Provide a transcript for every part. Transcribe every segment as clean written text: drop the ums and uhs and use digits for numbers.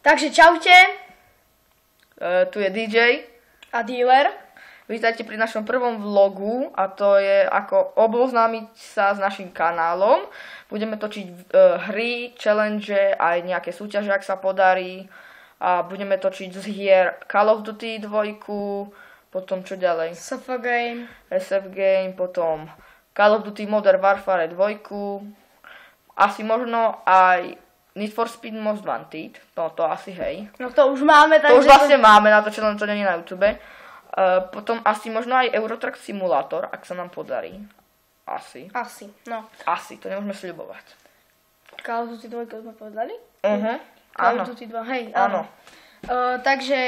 Takže čaute. Tu je DJ a Dealer. Vítajte pri našom prvom vlogu a to je ako oboznámiť sa s našim kanálom. Budeme točiť hry, challenge, aj nejaké súťaže, ak sa podarí. A budeme točiť z hier Call of Duty 2, potom čo ďalej? SF Game, potom Call of Duty Modern Warfare 2, asi možno aj Need for Speed Most Wanted, no to asi hej. No to už máme. To už vlastne máme, natočené, len to nie je na YouTube. Potom asi možno aj Eurotruck Simulator, ak sa nám podarí. Asi, to nemôžeme sľubovať. Call of Duty 2 sme povedali? Call Áno. of Duty 2, hej, Áno. Takže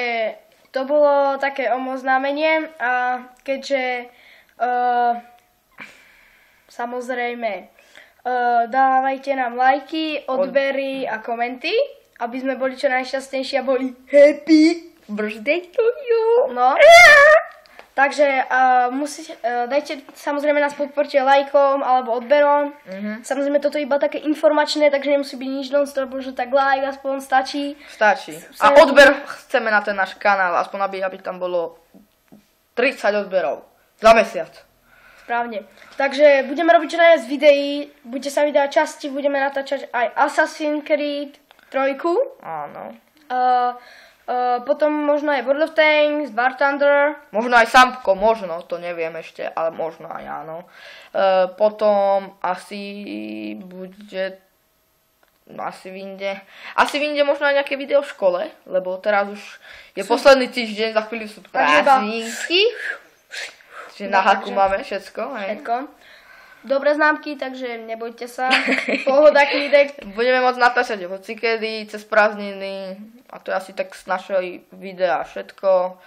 to bolo také oznámenie a keďže samozrejme dávajte nám lajky, odbery a komenty, aby sme boli čo najšťastnejší a boli happy birthday to you. No. Takže dajte, samozrejme nás podporte lajkom alebo odberom. Samozrejme toto je iba také informačné, takže nemusí byť nič non-stop, že tak like aspoň stačí. Stačí. A odber chceme na ten náš kanál, aspoň aby tam bolo 30 odberov za mesiac. Správne. Takže budeme robiť čo najviac videí, budete sa vydať časti, budeme natáčať aj Assassin's Creed 3. Áno. Potom možno aj World of Tanks, War Thunder. Možno aj Sampko, možno, to neviem ešte, ale možno aj áno. Potom asi bude, asi vyjde možno aj nejaké video v škole, lebo teraz už je posledný týždeň, za chvíľu sú prázdninky. Čiže na haku máme všetko. Dobré známky, takže nebojte sa. Pohoda, klídek. Budeme môcť natáčať hocikedy, cez prázdniny. A to je asi tak z našej videa všetko.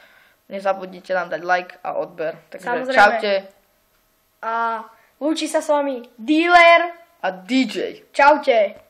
Nezabudnite nám dať like a odber. Takže samozrejme. Čaute. A lúči sa s vami Dealer a DJ. Čaute.